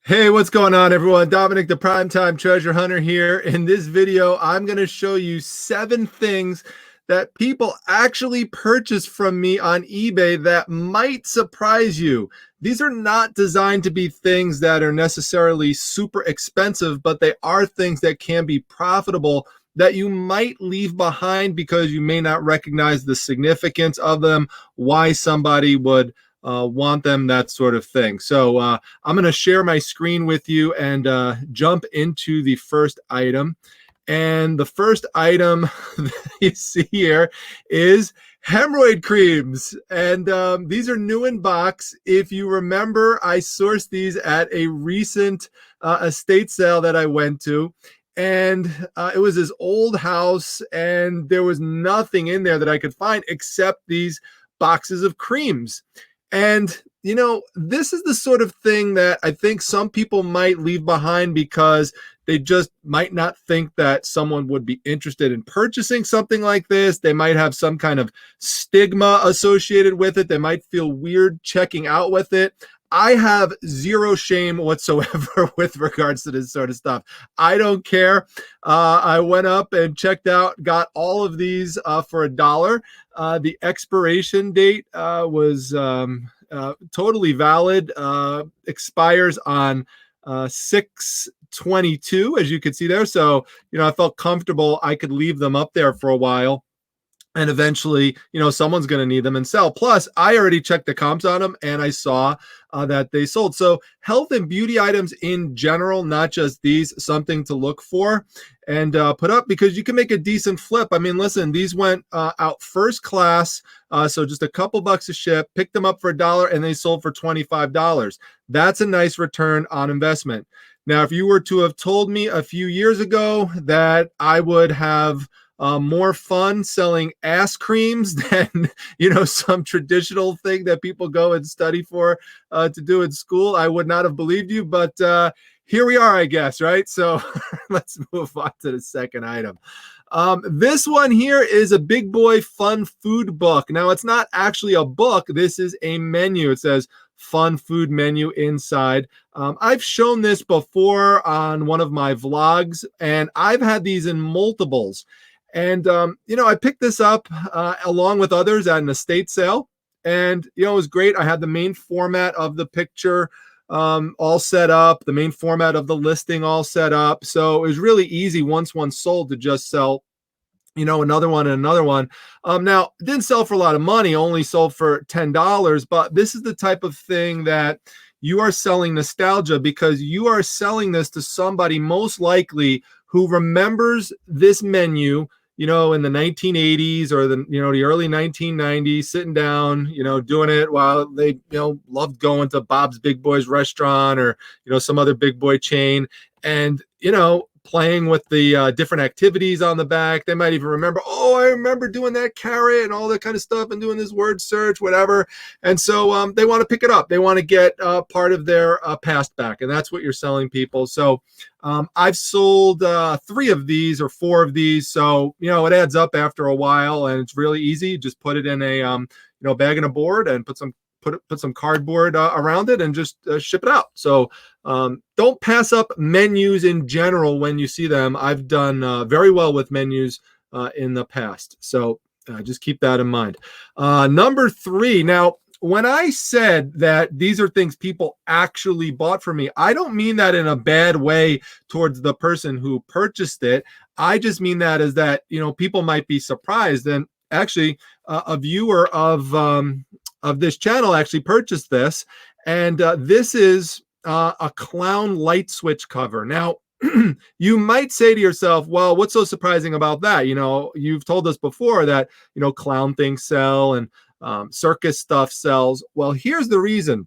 Hey, what's going on, everyone? Dominic, the Primetime Treasure Hunter here. In this video, I'm going to show you 7 things that people actually purchase from me on eBay that might surprise you. These are not designed to be things that are necessarily super expensive, but they are things that can be profitable that you might leave behind because you may not recognize the significance of them, why somebody would want them, that sort of thing. So I'm going to share my screen with you and jump into the first item. And the first item you see here is hemorrhoid creams. And these are new in box. If you remember, I sourced these at a recent estate sale that I went to. And it was this old house, and there was nothing in there that I could find except these boxes of creams. And, you know, this is the sort of thing that I think some people might leave behind because they just might not think that someone would be interested in purchasing something like this. They might have some kind of stigma associated with it. They might feel weird checking out with it. I have zero shame whatsoever with regards to this sort of stuff. I don't care. I went up and checked out, got all of these for $1. The expiration date was totally valid. Expires on 6/22, as you can see there. So, you know, I felt comfortable. I could leave them up there for a while. And eventually, you know, someone's going to need them and sell. Plus, I already checked the comps on them and I saw that they sold. So health and beauty items in general, not just these, something to look for and put up because you can make a decent flip. I mean, listen, these went out first class. So just a couple bucks a ship, picked them up for $1 and they sold for $25. That's a nice return on investment. Now, if you were to have told me a few years ago that I would have more fun selling ass creams than, you know, some traditional thing that people go and study for to do in school, I would not have believed you. But here we are, I guess, right? So let's move on to the second item. This one here is a big boy fun food book. Now, it's not actually a book. This is a menu. It says fun food menu inside. I've shown this before on one of my vlogs, and I've had these in multiples. And, you know, I picked this up along with others at an estate sale. And, you know, it was great. I had the main format of the picture all set up, the main format of the listing all set up. So it was really easy once one sold to just sell, you know, another one and another one. Now, it didn't sell for a lot of money, only sold for $10. But this is the type of thing that you are selling nostalgia because you are selling this to somebody most likely who remembers this menu, you know, in the 1980s or the, you know, the early 1990s, sitting down, you know, doing it while they, you know, loved going to Bob's Big Boys restaurant or, you know, some other big boy chain and, you know, playing with the different activities on the back. They might even remember, oh, I remember doing that carrot and all that kind of stuff and doing this word search, whatever. And so they want to pick it up. They want to get part of their past back. And that's what you're selling people. So I've sold 3 of these or 4 of these. So, you know, it adds up after a while and it's really easy. Just put it in a, you know, bag and a board and put some cardboard around it and just ship it out. So don't pass up menus in general when you see them. I've done very well with menus in the past. So just keep that in mind. Number 3. Now, when I said that these are things people actually bought from me, I don't mean that in a bad way towards the person who purchased it. I just mean that as that, you know, people might be surprised. And actually, a viewer of this channel actually purchased this. And this is a clown light switch cover. Now, you might say to yourself, well, what's so surprising about that? You know, you've told us before that, you know, clown things sell and circus stuff sells. Well, here's the reason.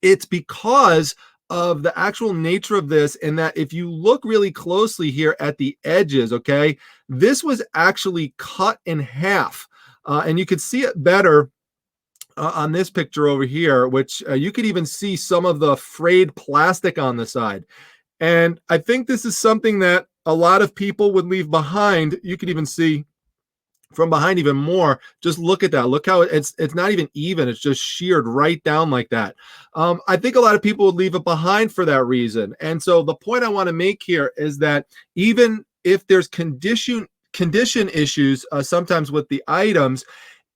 It's because of the actual nature of this, and that if you look really closely here at the edges, okay, this was actually cut in half. And you could see it better on this picture over here, which you could even see some of the frayed plastic on the side. And I think this is something that a lot of people would leave behind. You could even see from behind even more. Just look at that. Look how it's not even even. It's just sheared right down like that. I think a lot of people would leave it behind for that reason. And so the point I want to make here is that even if there's condition issues sometimes with the items,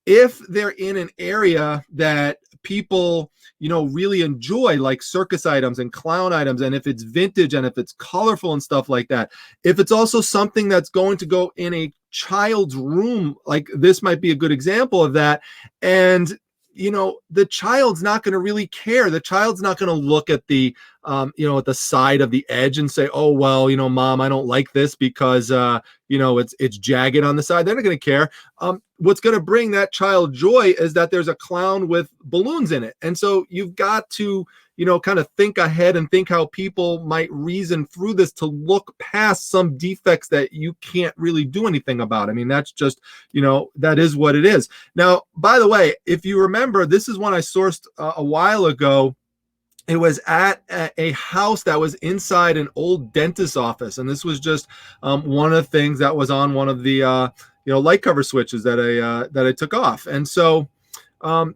if they're in an area that people really enjoy, like circus items and clown items, and if it's vintage and if it's colorful and stuff like that, if it's also something that's going to go in a child's room, like this might be a good example of that, and the child's not going to really care. The child's not going to look at the at the side of the edge and say, oh, well, mom, I don't like this because it's jagged on the side. They're not going to care. What's going to bring that child joy is that there's a clown with balloons in it. And so you've got to kind of think ahead and think how people might reason through this to look past some defects that you can't really do anything about. I mean, that's just, that is what it is. Now, by the way, if you remember, this is one I sourced a while ago. It was at a house that was inside an old dentist's office. And this was just one of the things that was on one of the, light cover switches that I took off. And so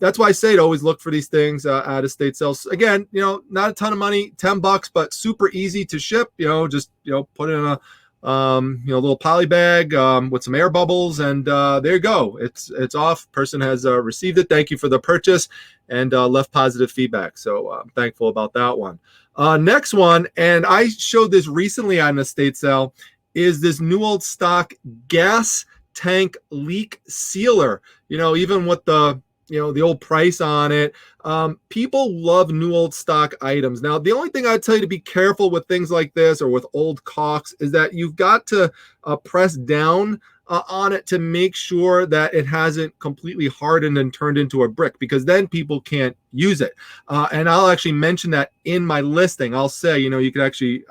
that's why I say to always look for these things out of state sales. Again, not a ton of money, $10, but super easy to ship. Just put it in a little poly bag with some air bubbles, and there you go. It's off. Person has received it. Thank you for the purchase, and left positive feedback. So I'm thankful about that one. Next one, and I showed this recently on an estate sale, is this new old stock gas tank leak sealer. Even with the the old price on it. People love new old stock items. Now, the only thing I'd tell you to be careful with things like this or with old caulks is that you've got to press down on it to make sure that it hasn't completely hardened and turned into a brick, because then people can't use it. And I'll actually mention that in my listing. I'll say, you could actually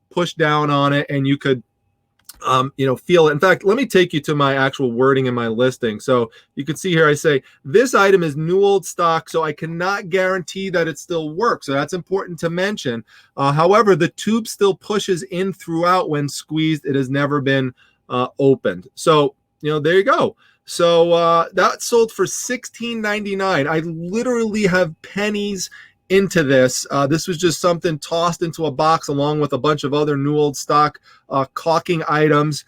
push down on it and you could feel it. In fact, let me take you to my actual wording in my listing. So you can see here, I say, this item is new old stock, so I cannot guarantee that it still works. So that's important to mention. However, the tube still pushes in throughout when squeezed. It has never been opened. So, there you go. So that sold for $16.99. I literally have pennies into this. This was just something tossed into a box along with a bunch of other new old stock caulking items.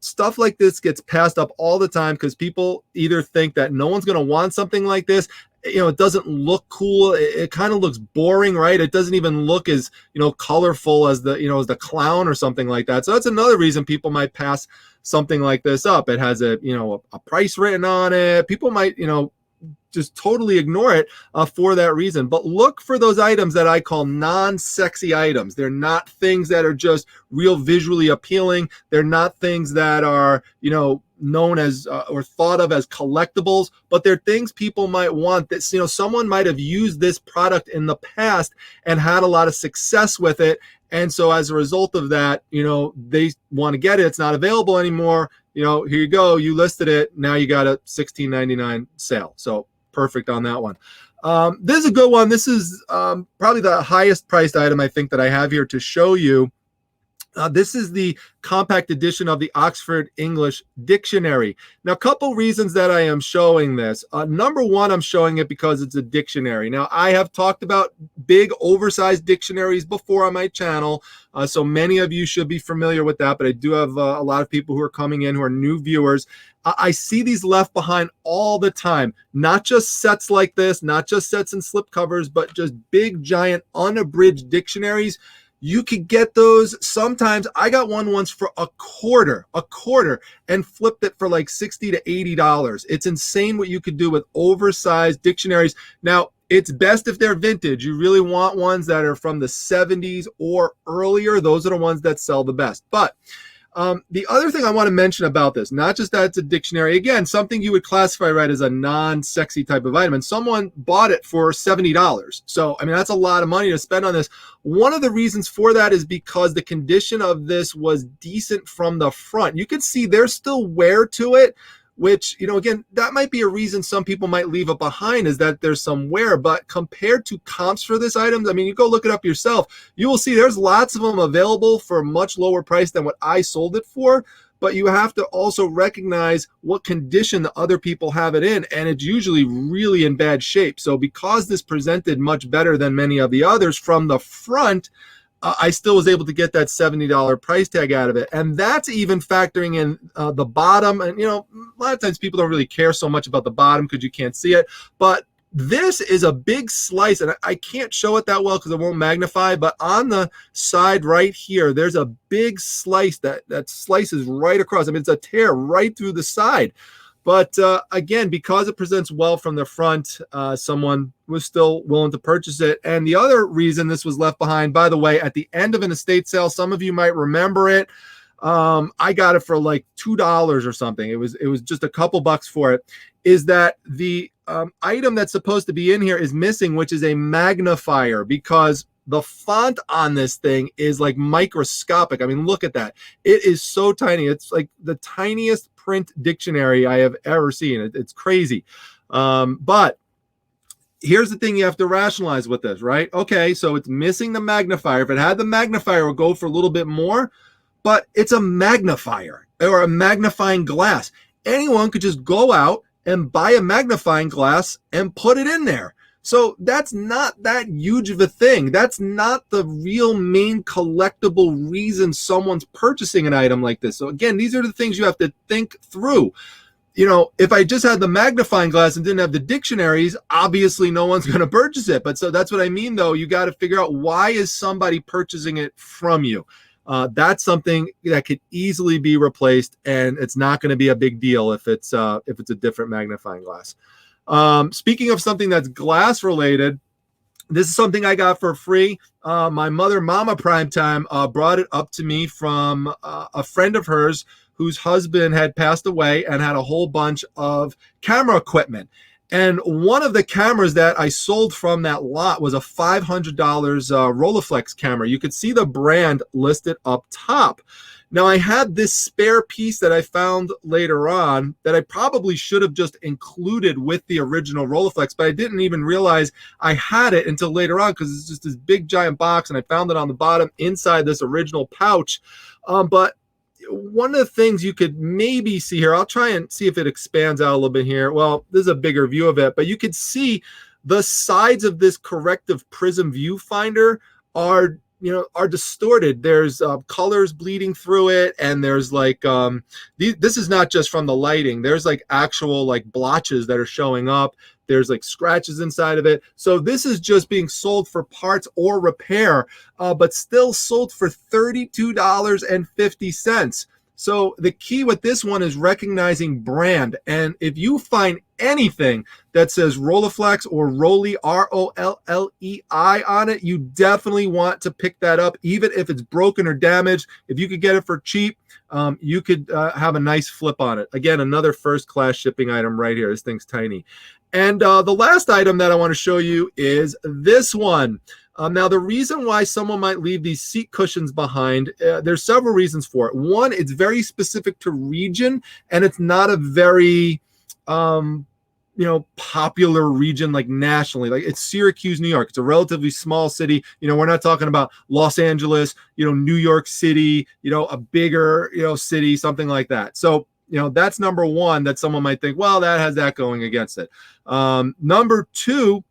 Stuff like this gets passed up all the time because people either think that no one's going to want something like this. It doesn't look cool. It kind of looks boring, right? It doesn't even look as, colorful as as the clown or something like that. So that's another reason people might pass something like this up. It has a price written on it. People might, just totally ignore it for that reason. But look for those items that I call non-sexy items. They're not things that are just real visually appealing. They're not things that are, known as or thought of as collectibles, but they're things people might want that, someone might have used this product in the past and had a lot of success with it. And so as a result of that, they want to get it. It's not available anymore. Here you go. You listed it. Now you got a $16.99 sale. So perfect on that one. This is a good one. This is probably the highest priced item I think that I have here to show you. This is the compact edition of the Oxford English Dictionary. Now, a couple reasons that I am showing this. Number one, I'm showing it because it's a dictionary. Now, I have talked about big, oversized dictionaries before on my channel, so many of you should be familiar with that, but I do have a lot of people who are coming in who are new viewers. I see these left behind all the time, not just sets like this, not just sets and slipcovers, but just big, giant, unabridged dictionaries. You could get those. Sometimes I got one once for a quarter, and flipped it for like $60 to $80. It's insane what you could do with oversized dictionaries. Now, it's best if they're vintage. You really want ones that are from the 70s or earlier. Those are the ones that sell the best. But the other thing I want to mention about this, not just that it's a dictionary, again, something you would classify right as a non-sexy type of item, and someone bought it for $70. So, I mean, that's a lot of money to spend on this. One of the reasons for that is because the condition of this was decent from the front. You can see there's still wear to it, which, again, that might be a reason some people might leave it behind, is that there's some wear. But compared to comps for this item, I mean, you go look it up yourself, you will see there's lots of them available for a much lower price than what I sold it for. but you have to also recognize what condition the other people have it in, and it's usually really in bad shape. So because this presented much better than many of the others from the front, I still was able to get that $70 price tag out of it. And that's even factoring in the bottom. And, a lot of times people don't really care so much about the bottom because you can't see it. But this is a big slice, and I can't show it that well because it won't magnify, but on the side right here, there's a big slice that slices right across. I mean, it's a tear right through the side. But again, because it presents well from the front, someone was still willing to purchase it. And the other reason this was left behind, by the way, at the end of an estate sale, some of you might remember it. I got it for like $2 or something. It was just a couple bucks for it. Is that the item that's supposed to be in here is missing, which is a magnifier, because the font on this thing is like microscopic. I mean, look at that. It is so tiny. It's like the tiniest print dictionary I have ever seen. It's crazy. But here's the thing you have to rationalize with this, right? Okay, so it's missing the magnifier. If it had the magnifier, it would go for a little bit more, but it's a magnifier or a magnifying glass. Anyone could just go out and buy a magnifying glass and put it in there. So that's not that huge of a thing. That's not the real main collectible reason someone's purchasing an item like this. So again, these are the things you have to think through. If I just had the magnifying glass and didn't have the dictionaries, obviously no one's going to purchase it. But so that's what I mean, though. You got to figure out, why is somebody purchasing it from you? That's something that could easily be replaced, and it's not going to be a big deal if it's a different magnifying glass. Speaking of something that's glass related, this is something I got for free. My mother, Mama Primetime, brought it up to me from a friend of hers whose husband had passed away and had a whole bunch of camera equipment. And one of the cameras that I sold from that lot was a $500 Rolleiflex camera. You could see the brand listed up top. Now, I had this spare piece that I found later on that I probably should have just included with the original Rolleiflex, but I didn't even realize I had it until later on, because it's just this big giant box, and I found it on the bottom inside this original pouch. But one of the things you could maybe see here, I'll try and see if it expands out a little bit here. Well, this is a bigger view of it, but you could see the sides of this corrective prism viewfinder are distorted. There's colors bleeding through it, and there's like this is not just from the lighting. There's like actual like blotches that are showing up. There's like scratches inside of it. So this is just being sold for parts or repair, but still sold for $32.50. So the key with this one is recognizing brand. And if you find anything that says Rolleiflex or Rollei, R-O-L-L-E-I on it, you definitely want to pick that up, even if it's broken or damaged. If you could get it for cheap, you could have a nice flip on it. Again, another first-class shipping item right here. This thing's tiny. And the last item that I want to show you is this one. Now, the reason why someone might leave these seat cushions behind, there's several reasons for it. One, it's very specific to region, and it's not a very popular region like nationally. Like, it's Syracuse, New York. It's a relatively small city. We're not talking about Los Angeles, New York City, a bigger, city, something like that. So, that's number one, that someone might think, well, that has that going against it. Number two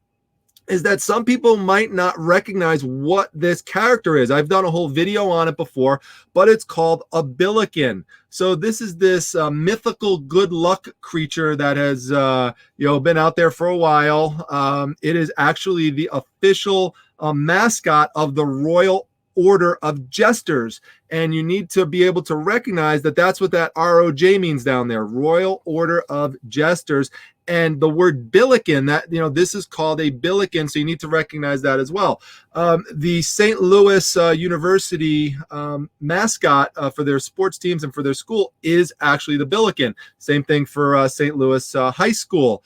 is that some people might not recognize what this character is. I've done a whole video on it before, but it's called a Billiken. So this is this mythical good luck creature that has been out there for a while. It is actually the official mascot of the Royal Order of Jesters, and you need to be able to recognize that that's what that ROJ means down there, Royal Order of Jesters. And the word Billiken, that this is called a Billiken, so you need to recognize that as well. The St. Louis University mascot for their sports teams and for their school is actually the Billiken. Same thing for St. Louis High School.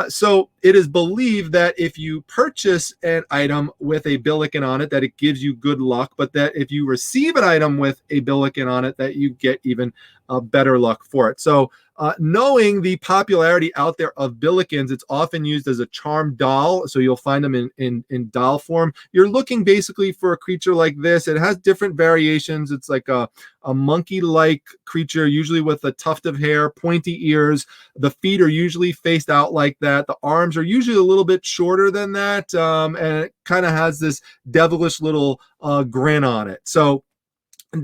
So it is believed that if you purchase an item with a Billiken on it, that it gives you good luck, but that if you receive an item with a Billiken on it, that you get even better luck for it. So Knowing the popularity out there of Billikens, it's often used as a charm doll, so you'll find them in doll form. You're looking basically for a creature like this. It has different variations. It's like a monkey-like creature, usually with a tuft of hair, pointy ears. The feet are usually faced out like that. The arms are usually a little bit shorter than that, and it kind of has this devilish little grin on it. So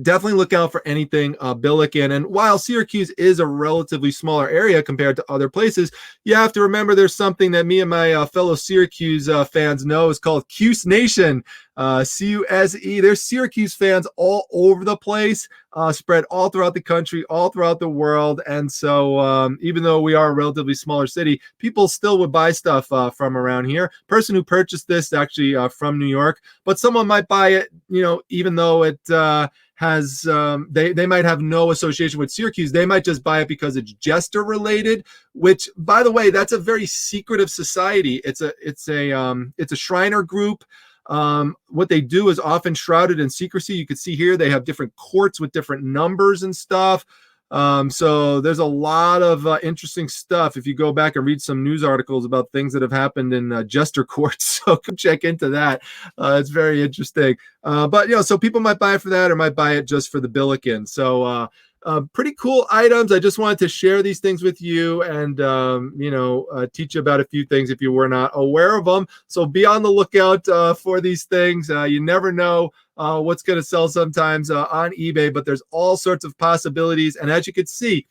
definitely look out for anything Billiken. And while Syracuse is a relatively smaller area compared to other places, you have to remember there's something that me and my fellow Syracuse fans know is called Cuse Nation. C-U-S-E. There's Syracuse fans all over the place, spread all throughout the country, all throughout the world. And so even though we are a relatively smaller city, people still would buy stuff from around here. Person who purchased this is actually from New York, but someone might buy it, even though it has they might have no association with Syracuse. They might just buy it because it's jester related, which, by the way, that's a very secretive society. It's a Shriner group. What they do is often shrouded in secrecy. You can see here they have different courts with different numbers and stuff. So there's a lot of interesting stuff if you go back and read some news articles about things that have happened in jester courts. So come check into that. It's very interesting. But so people might buy it for that or might buy it just for the Billiken. So pretty cool items. I just wanted to share these things with you and, teach you about a few things if you were not aware of them. So be on the lookout for these things. You never know what's going to sell sometimes on eBay, but there's all sorts of possibilities. And as you can see,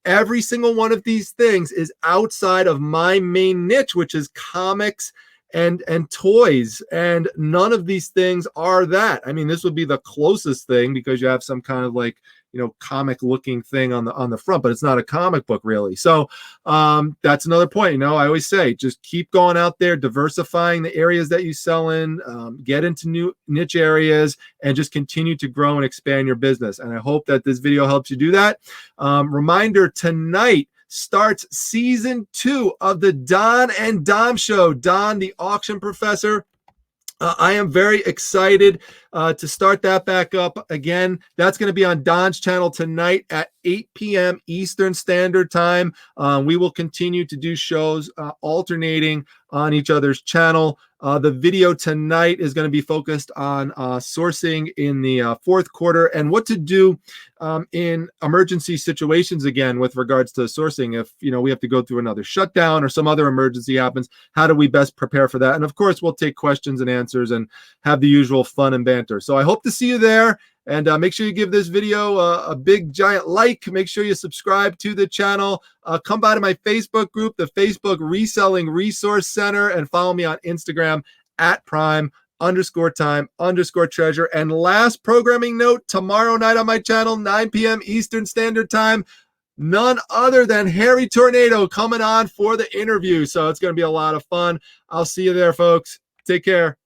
every single one of these things is outside of my main niche, which is comics and toys, and none of these things are that. I mean, this would be the closest thing because you have some kind of like comic looking thing on the front, but it's not a comic book really. So that's another point. I always say just keep going out there, diversifying the areas that you sell in, get into new niche areas, and just continue to grow and expand your business. And I hope that this video helps you do that. Reminder, tonight starts season 2 of the Don and Dom Show. Don, the auction professor. I am very excited to start that back up again. That's going to be on Don's channel tonight at 8 p.m. Eastern Standard Time. We will continue to do shows alternating on each other's channel. The video tonight is going to be focused on sourcing in the fourth quarter and what to do in emergency situations again with regards to sourcing. If we have to go through another shutdown or some other emergency happens, how do we best prepare for that? And of course, we'll take questions and answers and have the usual fun and banter. So I hope to see you there. And make sure you give this video a big giant like. Make sure you subscribe to the channel. Come by to my Facebook group, the Facebook Reselling Resource Center, and follow me on Instagram at prime_time_treasure. And last programming note, tomorrow night on my channel, 9 p.m. Eastern Standard Time, none other than Harry Tornado coming on for the interview. So it's going to be a lot of fun. I'll see you there, folks. Take care.